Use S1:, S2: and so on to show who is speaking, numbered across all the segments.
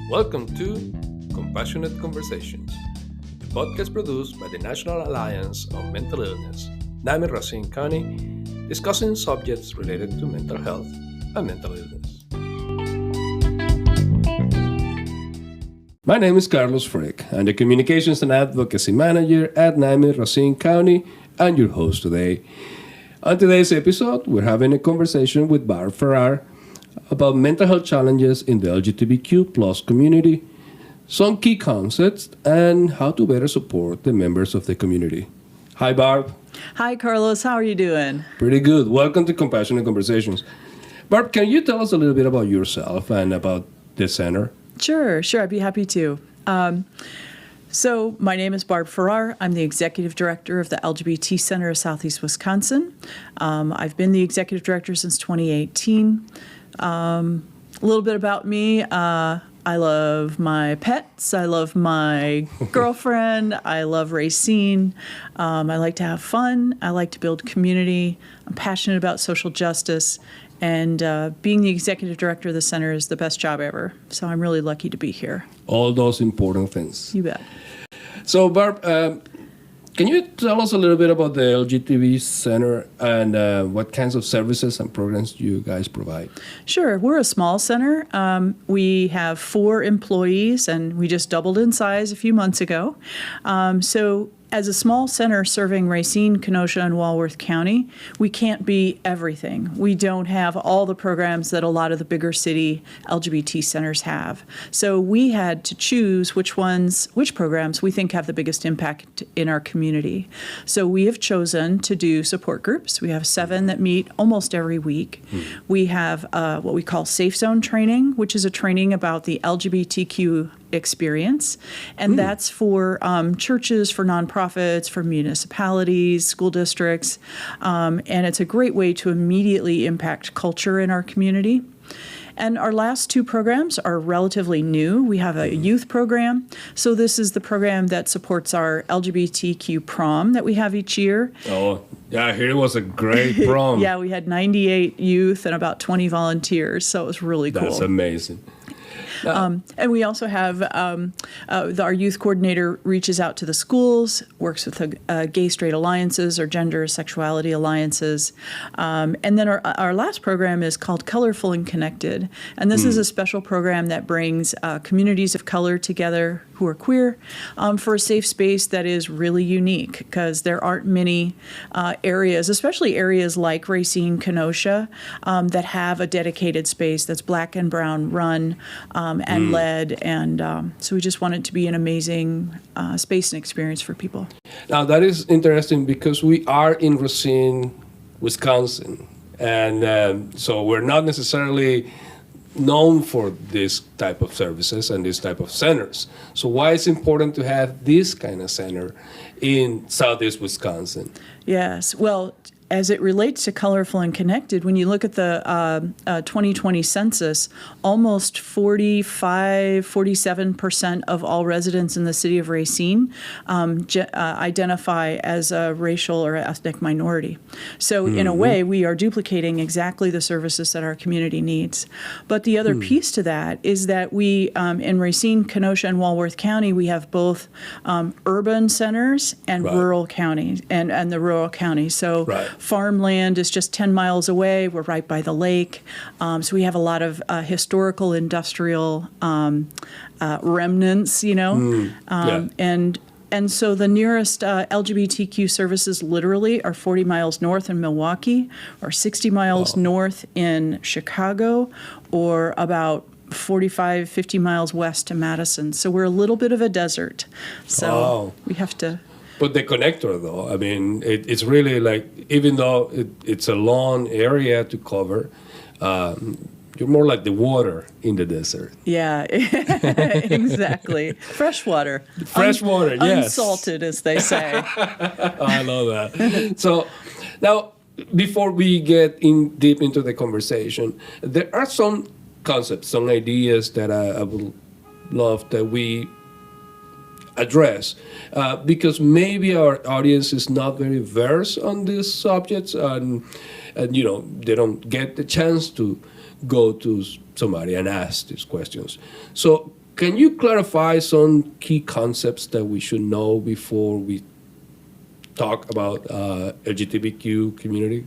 S1: Welcome to Compassionate Conversations, a podcast produced by the National Alliance on Mental Illness, NAMI Racine County, discussing subjects related to mental health and mental illness. My name is Carlos Frick. I'm the Communications and Advocacy Manager at NAMI Racine County and your host today. On today's episode, we're having a conversation with Barb Farrar about mental health challenges in the LGBTQ plus community, some key concepts, and how to better support the members of the community. Hi, Barb.
S2: Hi, Carlos. How are you doing?
S1: Pretty good. Welcome to Compassionate Conversations. Barb, can you tell us a little bit about yourself and about the center?
S2: Sure. I'd be happy to. So my name is Barb Farrar. I'm the Executive Director of the LGBT Center of Southeast Wisconsin. I've been the Executive Director since 2018. A little bit about me. I love my pets. I love my girlfriend. I love Racine. I like to have fun. I like to build community. I'm passionate about social justice. And being the executive director of the center is the best job ever. So I'm really lucky to be here.
S1: All those important things.
S2: You bet.
S1: So, Barb, can you tell us a little bit about the LGBT Center and what kinds of services and programs you guys provide?
S2: Sure. We're a small center. We have 4 employees, and we just doubled in size a few months ago. So as a small center serving Racine, Kenosha, and Walworth County, we can't be everything. We don't have all the programs that a lot of the bigger city LGBT centers have. So we had to choose which programs we think have the biggest impact in our community. So we have chosen to do support groups. We have 7 that meet almost every week. We have what we call Safe Zone training, which is a training about the LGBTQ experience, and that's for churches, for nonprofits, for municipalities, school districts, and it's a great way to immediately impact culture in our community. And our last 2 programs are relatively new. We have a youth program. So this is the program that supports our LGBTQ prom that we have each year.
S1: Oh, yeah, I hear it was a great prom.
S2: Yeah, we had 98 youth and about 20 volunteers, so it was really cool.
S1: That's amazing.
S2: And we also have our youth coordinator reaches out to the schools, works with the gay straight alliances or gender sexuality alliances. And then our last program is called Colorful and Connected. And this is a special program that brings communities of color together who are queer for a safe space that is really unique, because there aren't many areas, especially areas like Racine, Kenosha, that have a dedicated space that's Black and brown run and led. And so we just want it to be an amazing space and experience for people.
S1: Now, that is interesting because we are in Racine, Wisconsin. And so we're not necessarily known for this type of services and this type of centers. So why is it important to have this kind of center in Southeast Wisconsin? Yes,
S2: well, as it relates to Colorful and Connected, when you look at the 2020 census, almost 47% of all residents in the city of Racine identify as a racial or ethnic minority. So in a way, we are duplicating exactly the services that our community needs. But the other piece to that is that we, in Racine, Kenosha, and Walworth County, we have both urban centers and rural counties, and the rural county. So farmland is just 10 miles away. We're right by the lake. So we have a lot of historical, industrial remnants, And so the nearest LGBTQ services literally are 40 miles north in Milwaukee, or 60 miles north in Chicago, or about 45, 50 miles west to Madison. So we're a little bit of a desert. So we have to...
S1: But the connector, though, I mean, it's really like, even though it's a long area to cover, you're more like the water in the desert.
S2: Yeah, exactly. Fresh water.
S1: Fresh water, yes.
S2: Unsalted, as they say.
S1: I love that. So now, before we get deep into the conversation, there are some concepts, some ideas that I would love that we address, because maybe our audience is not very versed on these subjects, and they don't get the chance to go to somebody and ask these questions. So Can you clarify some key concepts that we should know before we talk about LGBTQ community?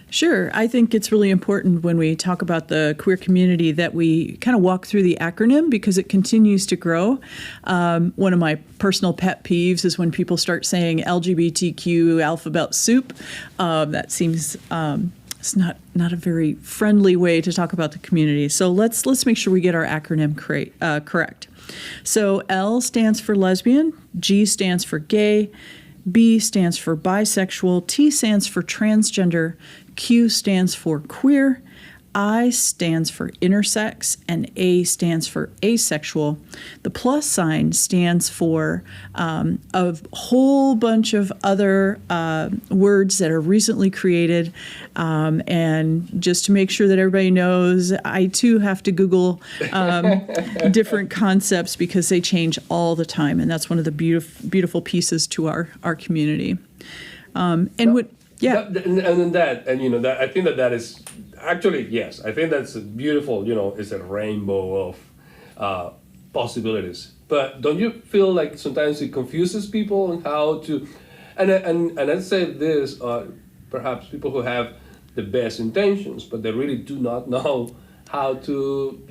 S2: Sure. I think it's really important when we talk about the queer community that we kind of walk through the acronym because it continues to grow. One of my personal pet peeves is when people start saying LGBTQ alphabet soup. That seems it's not a very friendly way to talk about the community. So let's make sure we get our acronym correct. So L stands for lesbian, G stands for gay, B stands for bisexual, T stands for transgender, Q stands for queer, I stands for intersex, and A stands for asexual. The plus sign stands for a whole bunch of other words that are recently created. And just to make sure that everybody knows, I too have to Google different concepts because they change all the time. And that's one of the beautiful pieces to our community. Yeah.
S1: That I think that is actually, yes, I think that's a beautiful, it's a rainbow of possibilities. But don't you feel like sometimes it confuses people on how to, and let's say this, perhaps people who have the best intentions, but they really do not know how to,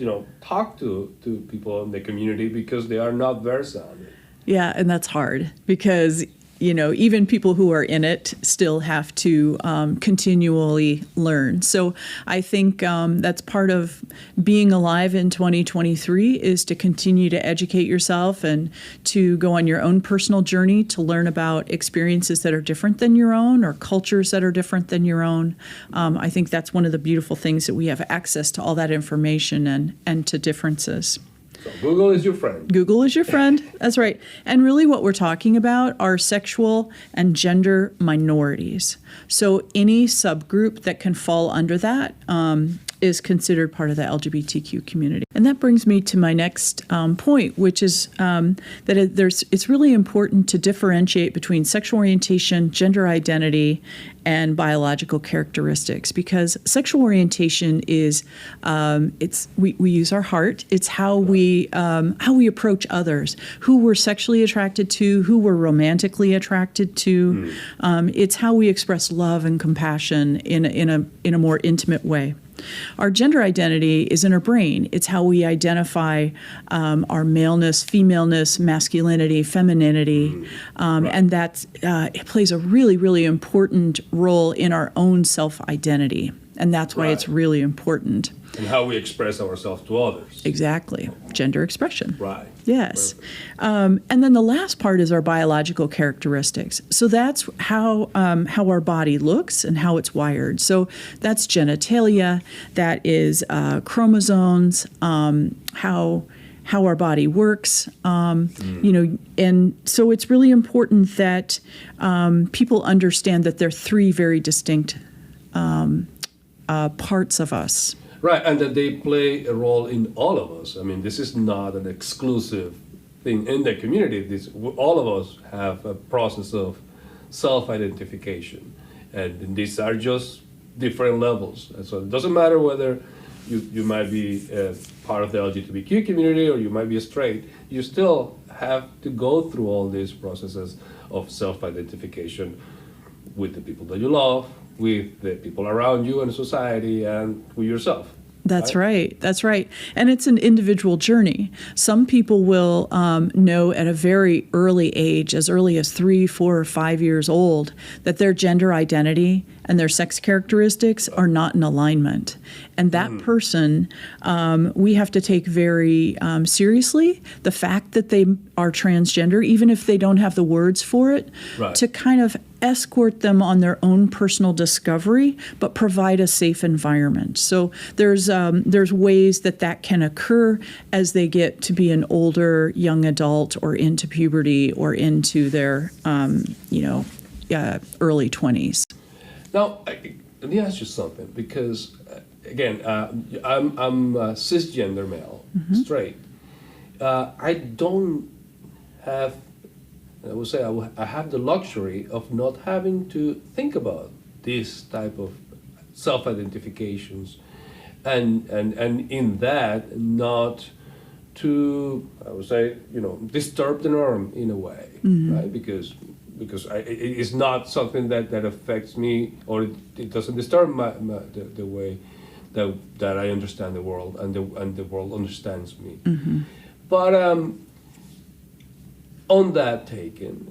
S1: talk to people in the community because they are not versed on it.
S2: Yeah, and that's hard because even people who are in it still have to continually learn. So I think that's part of being alive in 2023 is to continue to educate yourself and to go on your own personal journey to learn about experiences that are different than your own or cultures that are different than your own. I think that's one of the beautiful things that we have access to all that information and to differences.
S1: So Google is your friend.
S2: Google is your friend. That's right. And really what we're talking about are sexual and gender minorities. So any subgroup that can fall under that is considered part of the LGBTQ community. And that brings me to my next point, which is that it's really important to differentiate between sexual orientation, gender identity, and biological characteristics, because sexual orientation is we use our heart. It's how we approach others, who we're sexually attracted to, who we're romantically attracted to. It's how we express love and compassion in a more intimate way. Our gender identity is in our brain. It's how we identify our maleness, femaleness, masculinity, femininity, and it plays a really, really important role in our own self-identity. And that's why it's really important.
S1: And how we express ourselves to others.
S2: Exactly. Gender expression.
S1: Right.
S2: Yes. And then the last part is our biological characteristics. So that's how our body looks and how it's wired. So that's genitalia, that is chromosomes, how our body works, and so it's really important that people understand that there are three very distinct parts of us.
S1: Right, and that they play a role in all of us. I mean, this is not an exclusive thing in the community. All of us have a process of self-identification, and these are just different levels. And so it doesn't matter whether you might be part of the LGBTQ community or you might be straight. You still have to go through all these processes of self-identification with the people that you love, with the people around you in society, and with yourself.
S2: That's right. That's right. And it's an individual journey. Some people will know at a very early age, as early as 3, 4, or 5 years old, that their gender identity and their sex characteristics are not in alignment. And that person, we have to take very seriously the fact that they are transgender, even if they don't have the words for it, to kind of escort them on their own personal discovery, but provide a safe environment. So there's ways that can occur as they get to be an older young adult or into puberty or into their early 20s.
S1: Now, let me ask you something, because again, I'm a cisgender male, straight. I don't have. I would say I have the luxury of not having to think about this type of self-identifications. and in that not to, I would say, disturb the norm in a way, right? Because it's not something that affects me, or it doesn't disturb the way that I understand the world, and the world understands me. But on that taken,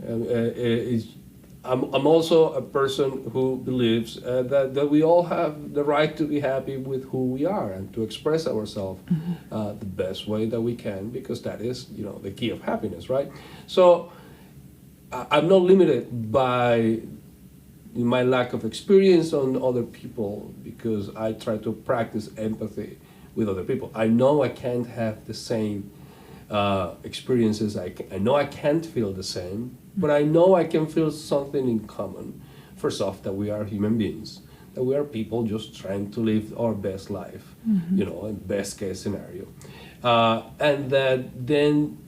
S1: I'm also a person who believes that we all have the right to be happy with who we are and to express ourselves the best way that we can, because that is, the key of happiness, right? So I'm not limited by my lack of experience on other people, because I try to practice empathy with other people. I know I can't have the same experiences. I know I can't feel the same, but I know I can feel something in common. First off, that we are human beings, that we are people just trying to live our best life, in best case scenario. And that then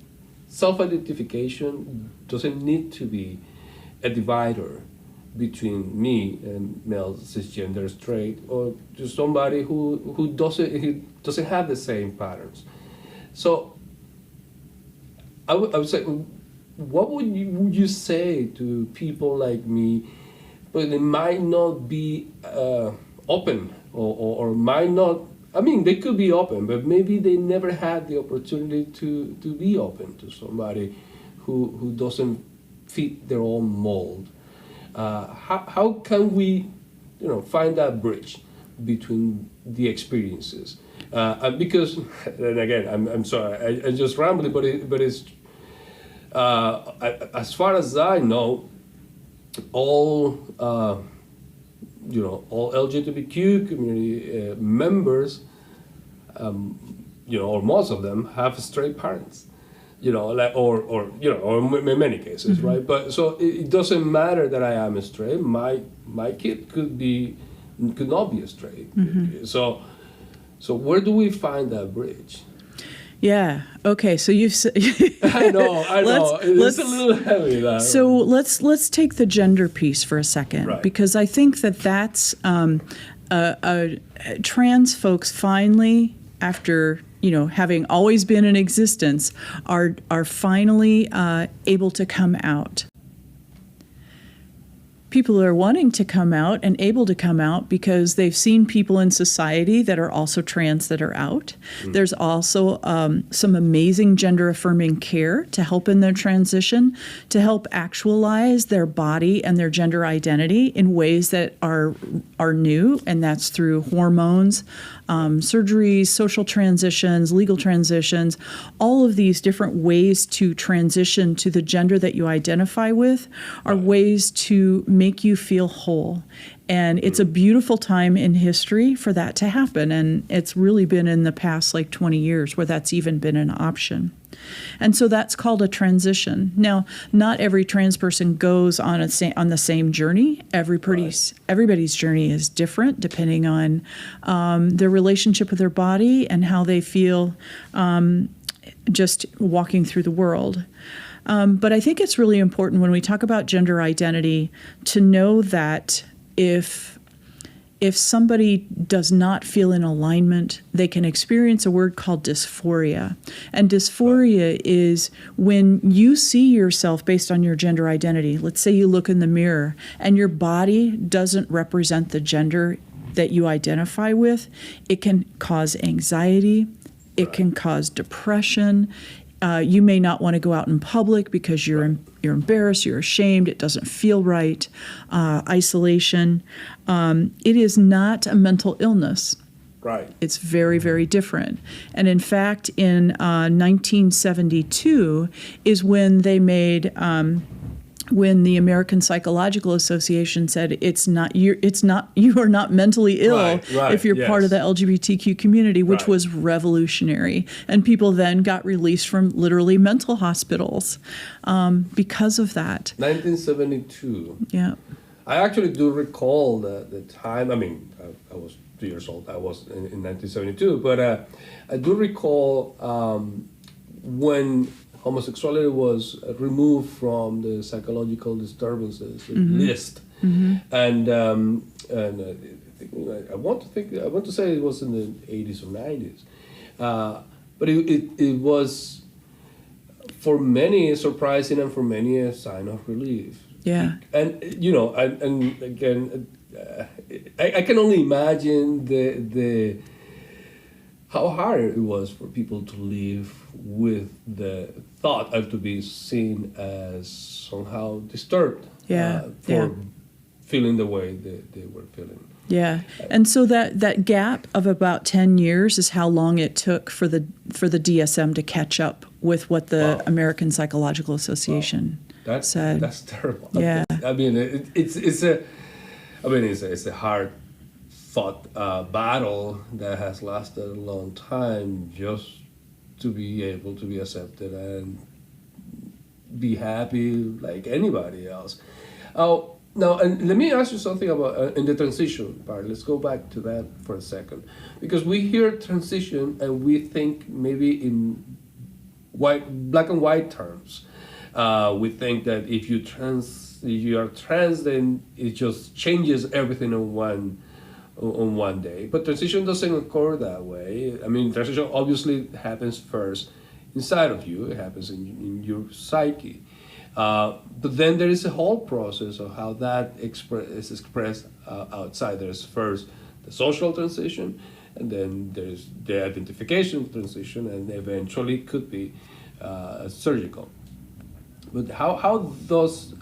S1: self-identification doesn't need to be a divider between me and male, cisgender, straight, or just somebody who doesn't have the same patterns. So I would say, what would you say to people like me, but they might not be open, or might not, I mean, they could be open, but maybe they never had the opportunity to be open to somebody who doesn't fit their own mold. How can we, find that bridge between the experiences? Because, and again, I'm sorry, I just rambling, but it's as far as I know, all all LGBTQ community members, or most of them have straight parents. Or in many cases, right? But so it doesn't matter that I am straight. My kid could not be straight. So where do we find that bridge?
S2: Yeah. Okay. So you've said.
S1: I know. It's a little heavy. That
S2: so let's take the gender piece for a second,
S1: right.
S2: Because I think that's trans folks finally, after having always been in existence, are finally able to come out. People are wanting to come out and able to come out because they've seen people in society that are also trans that are out. There's also some amazing gender-affirming care to help in their transition, to help actualize their body and their gender identity in ways that are new, and that's through hormones, surgeries, social transitions, legal transitions. All of these different ways to transition to the gender that you identify with are ways to make you feel whole. And it's a beautiful time in history for that to happen. And it's really been in the past 20 years where that's even been an option. And so that's called a transition. Now, not every trans person goes on the same journey. Everybody's journey is different depending on their relationship with their body and how they feel just walking through the world. But I think it's really important when we talk about gender identity to know that if somebody does not feel in alignment, they can experience a word called dysphoria. And dysphoria is when you see yourself based on your gender identity. Let's say you look in the mirror and your body doesn't represent the gender that you identify with. It can cause anxiety. It can cause depression. You may not want to go out in public because you're embarrassed, you're ashamed, it doesn't feel right, isolation. It is not a mental illness.
S1: Right.
S2: It's very, very different. And in fact, in 1972 is when they made when the American Psychological Association said you are not mentally ill if you're part of the LGBTQ community, which was revolutionary. And people then got released from literally mental hospitals because of that.
S1: 1972.
S2: Yeah.
S1: I actually do recall the time. I mean, I was 2 years old. I was in 1972, but I do recall when homosexuality was removed from the psychological disturbances list, and I want to say it was in the 80s or 90s, but it was for many surprising and for many a sign of relief.
S2: Yeah.
S1: And and again, I can only imagine the how hard it was for people to live with the thought of to be seen as somehow disturbed. For feeling the way they were feeling.
S2: Yeah, and so that gap of about 10 years is how long it took for the DSM to catch up with what the American Psychological Association said.
S1: That's terrible.
S2: Yeah,
S1: I mean it's a hard fought battle that has lasted a long time just to be able to be accepted and be happy like anybody else. Now, and let me ask you something about in the transition part. Let's go back to that for a second, because we hear transition and we think maybe in black and white terms. We think that if you are trans, then it just changes everything on one day. But transition doesn't occur that way. I mean, transition obviously happens first inside of you. It happens in your psyche. But then there is a whole process of how that is expressed outside. There's first the social transition, and then there's the identification transition, and eventually could be surgical. But how those,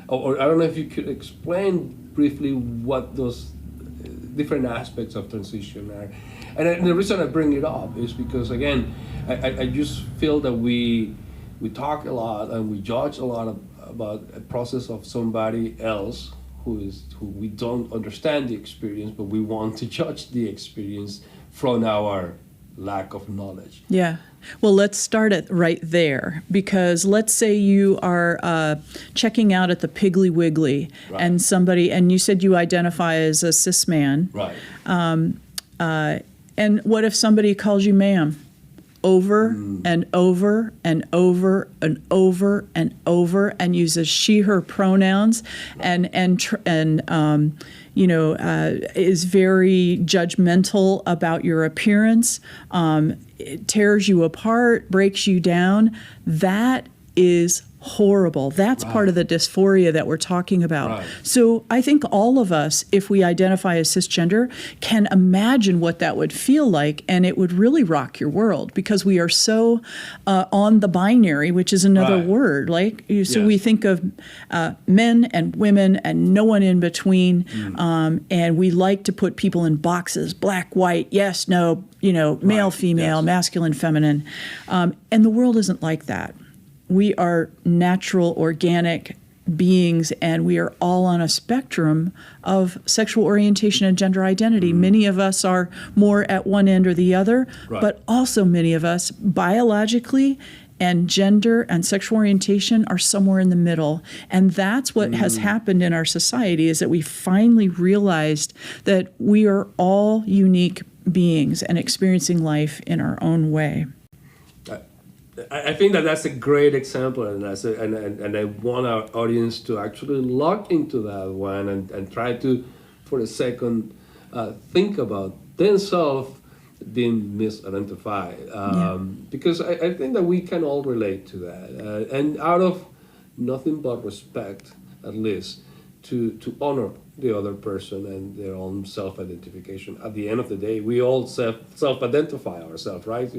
S1: or I don't know if you could explain briefly what those different aspects of transition are. And the reason I bring it up is because, again, I just feel that we talk a lot and we judge a lot about a process of somebody else who we don't understand the experience, but we want to judge the experience from our lack of knowledge.
S2: Yeah. Well, let's start it right there, because let's say you are checking out at the Piggly Wiggly, right, and you said you identify as a cis man.
S1: Right.
S2: And what if somebody calls you ma'am? Over and over and over and over and over, and uses she, her pronouns, and is very judgmental about your appearance, it tears you apart, breaks you down. That is horrible. That's part of the dysphoria that we're talking about. Right. So I think all of us, if we identify as cisgender, can imagine what that would feel like, and it would really rock your world, because we are so on the binary, which is another word. We think of men and women and no one in between, and we like to put people in boxes: black, white, yes, no, male, female, masculine, feminine, and the world isn't like that. We are natural, organic beings, and we are all on a spectrum of sexual orientation and gender identity. Many of us are more at one end or the other, but also many of us biologically and gender and sexual orientation are somewhere in the middle. And that's what has happened in our society, is that we finally realized that we are all unique beings and experiencing life in our own way.
S1: I think that's a great example, and I want our audience to actually look into that one and try to, for a second, think about themselves being misidentified. Because I think that we can all relate to that, and out of nothing but respect, at least, to honor the other person and their own self-identification. At the end of the day, we all self-identify ourselves, right?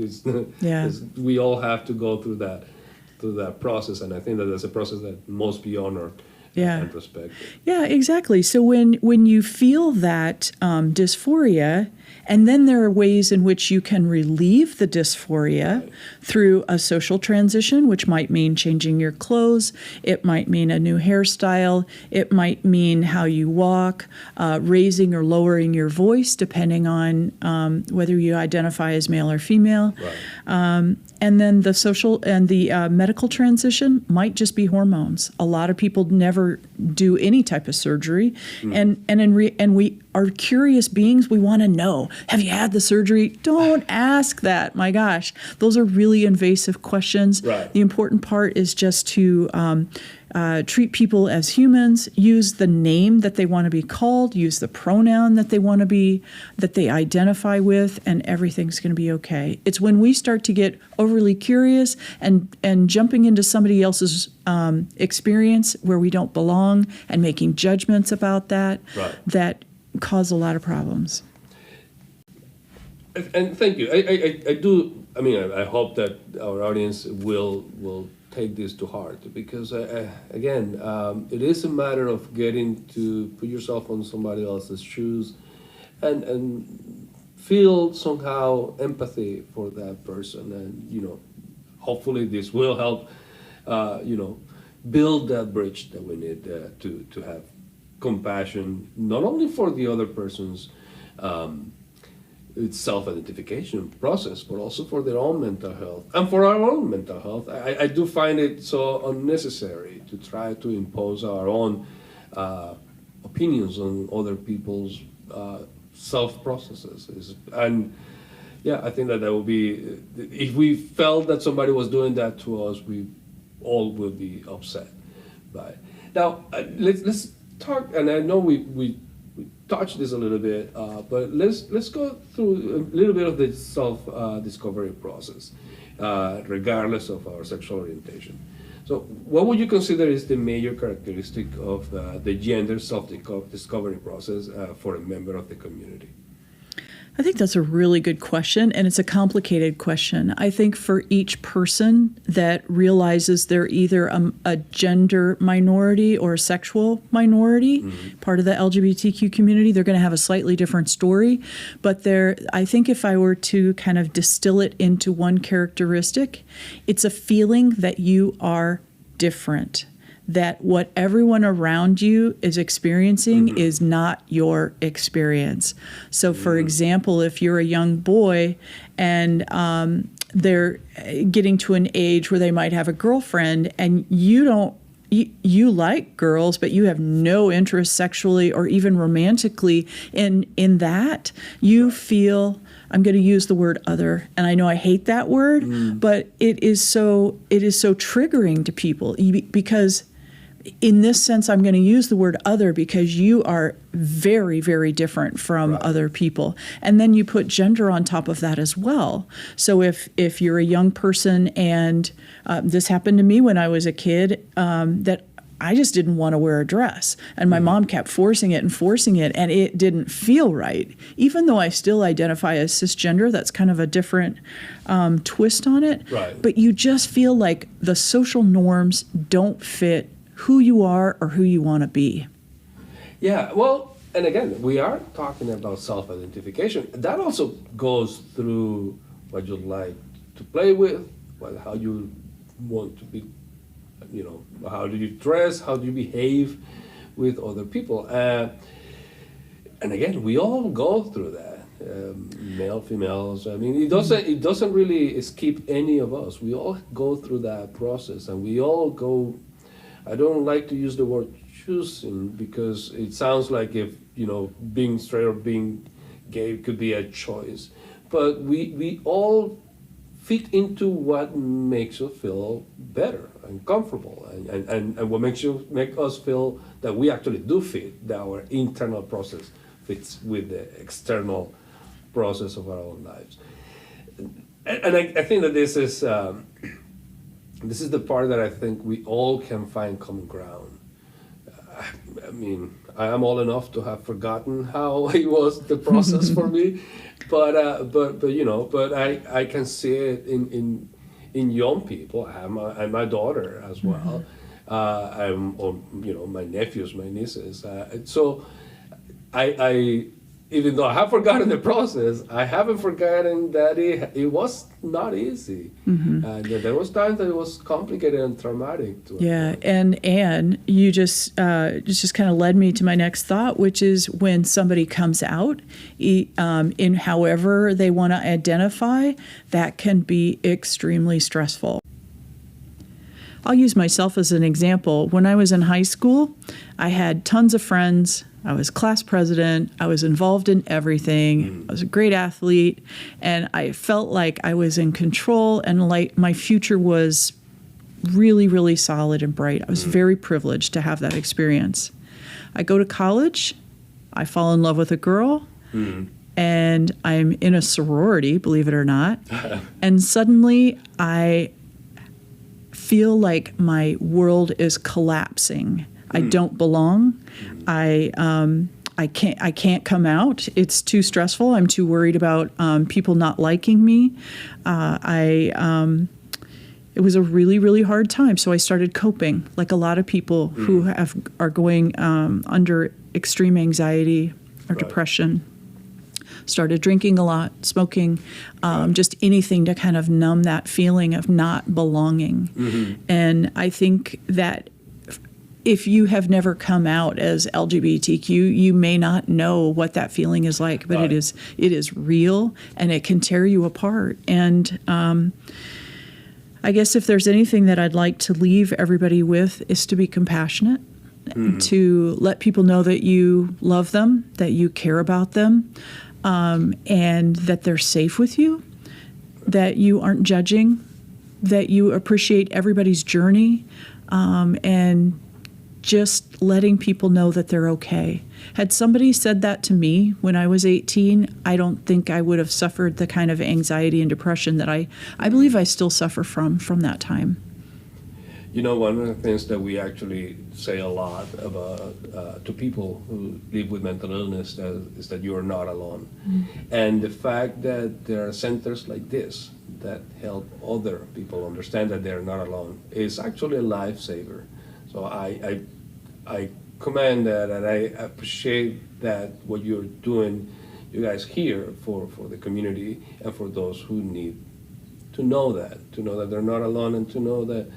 S1: We all have to go through that process, and I think that that's a process that must be honored and respected.
S2: Yeah, exactly. So when you feel that dysphoria, and then there are ways in which you can relieve the dysphoria through a social transition, which might mean changing your clothes, it might mean a new hairstyle, it might mean how you walk, raising or lowering your voice, depending on whether you identify as male or female. Right. And then the social and the medical transition might just be hormones. A lot of people never do any type of surgery, and are curious beings. We want to know, have you had the surgery? Don't ask that. My gosh, those are really invasive questions.
S1: Right.
S2: The important part is just to treat people as humans, use the name that they want to be called, use the pronoun that they identify with, and everything's going to be okay. It's when we start to get overly curious and jumping into somebody else's experience where we don't belong and making judgments about that,
S1: Right.
S2: that cause a lot of problems.
S1: And thank you. I do. I mean, I hope that our audience will take this to heart, because again, it is a matter of getting to put yourself on somebody else's shoes, and feel somehow empathy for that person, and hopefully this will help build that bridge that we need to have compassion, not only for the other person's self-identification process, but also for their own mental health and for our own mental health. I do find it so unnecessary to try to impose our own opinions on other people's self-processes. And yeah, I think that would be, if we felt that somebody was doing that to us, we all will be upset by it. Now, let's talk, and I know we touched this a little bit, but let's go through a little bit of the self-discovery process, regardless of our sexual orientation. So what would you consider is the major characteristic of the gender self-discovery process for a member of the community?
S2: I think that's a really good question, and it's a complicated question. I think for each person that realizes they're either a gender minority or a sexual minority, part of the LGBTQ community, they're going to have a slightly different story. But I think if I were to kind of distill it into one characteristic, it's a feeling that you are different, that what everyone around you is experiencing is not your experience. So, for example, if you're a young boy and they're getting to an age where they might have a girlfriend, and you like girls, but you have no interest sexually or even romantically in that, you feel, I'm going to use the word other, and I know I hate that word, but it is so triggering to people, because in this sense, I'm going to use the word other because you are very, very different from other people. And then you put gender on top of that as well. So if you're a young person, and this happened to me when I was a kid, that I just didn't want to wear a dress. And my mom kept forcing it, and it didn't feel right. Even though I still identify as cisgender, that's kind of a different twist on it.
S1: Right.
S2: But you just feel like the social norms don't fit who you are or who you want to be.
S1: Yeah, well, and again, we are talking about self-identification. That also goes through what you like to play with, how you want to be, how do you dress, how do you behave with other people. And again, we all go through that, male, females. I mean, it doesn't really escape any of us. We all go through that process, and we all go. I don't like to use the word choosing, because it sounds like if, being straight or being gay could be a choice. But we all fit into what makes us feel better and comfortable, and what make us feel that we actually do fit, that our internal process fits with the external process of our own lives. And I think that this is the part that I think we all can find common ground. I mean, I am old enough to have forgotten how it was the process for me, but I can see it in young people. I have my daughter as well. My nephews, my nieces. So I even though I have forgotten the process, I haven't forgotten that it was not easy. There was times that it was complicated and traumatic.
S2: And you just kind of led me to my next thought, which is when somebody comes out in however they want to identify, that can be extremely stressful. I'll use myself as an example. When I was in high school, I had tons of friends I was class president. I was involved in everything. I was a great athlete. And I felt like I was in control and like my future was really, really solid and bright. I was very privileged to have that experience. I go to college. I fall in love with a girl. And I'm in a sorority, believe it or not. And suddenly I feel like my world is collapsing. I don't belong. I can't come out. It's too stressful. I'm too worried about people not liking me. It was a really, really hard time. So I started coping, like a lot of people who are going under extreme anxiety or depression. Started drinking a lot, smoking, just anything to kind of numb that feeling of not belonging. And I think that if you have never come out as LGBTQ, you may not know what that feeling is like, but it is real and it can tear you apart. And I guess if there's anything that I'd like to leave everybody with is to be compassionate, to let people know that you love them, that you care about them, and that they're safe with you, that you aren't judging, that you appreciate everybody's journey, and just letting people know that they're okay. Had somebody said that to me when I was 18, I don't think I would have suffered the kind of anxiety and depression that I believe I still suffer from that time.
S1: You know, one of the things that we actually say a lot about to people who live with mental illness is that you are not alone. And the fact that there are centers like this that help other people understand that they're not alone is actually a lifesaver. So I commend that, and I appreciate that what you're doing, you guys here for the community and for those who need to know that they're not alone and to know that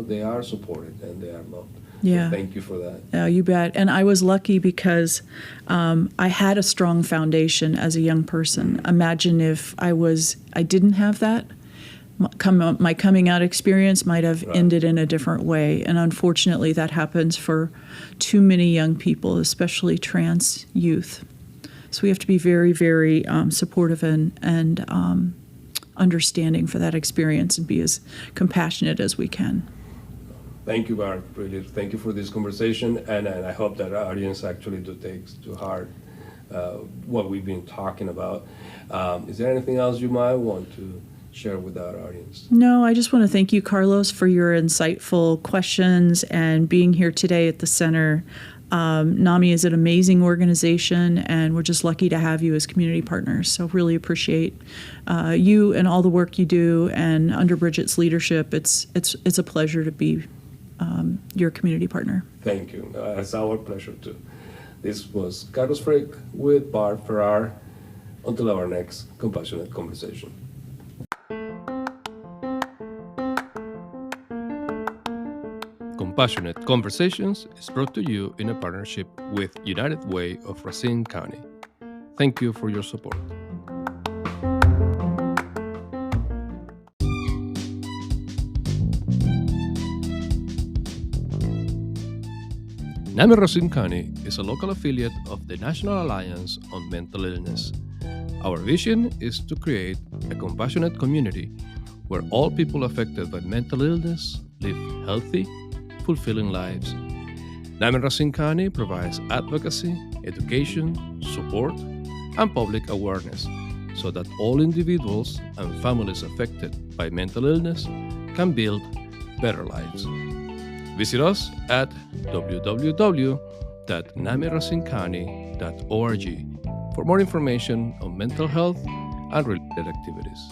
S1: they are supported and they are loved.
S2: Yeah.
S1: So thank you for that.
S2: Oh, you bet. And I was lucky because I had a strong foundation as a young person. Imagine if I didn't have that. My coming out experience might have ended in a different way. And unfortunately, that happens for too many young people, especially trans youth. So we have to be very, very supportive and understanding for that experience and be as compassionate as we can.
S1: Thank you, Barb. Really, thank you for this conversation. And I hope that our audience actually do take to heart what we've been talking about. Is there anything else you might want to share with our audience?
S2: No, I just want to thank you, Carlos, for your insightful questions and being here today at the center. NAMI is an amazing organization, and we're just lucky to have you as community partners. So really appreciate you and all the work you do, and under Bridget's leadership, it's a pleasure to be your community partner.
S1: Thank you. It's our pleasure too. This was Carlos Frick with Barb Farrar. Until our next compassionate conversation. Compassionate Conversations is brought to you in a partnership with United Way of Racine County. Thank you for your support. NAMI Racine County is a local affiliate of the National Alliance on Mental Illness. Our vision is to create a compassionate community where all people affected by mental illness live healthy, fulfilling lives. NAMI Racine County provides advocacy, education, support, and public awareness so that all individuals and families affected by mental illness can build better lives. Visit us at www.namiracinecounty.org for more information on mental health and related activities.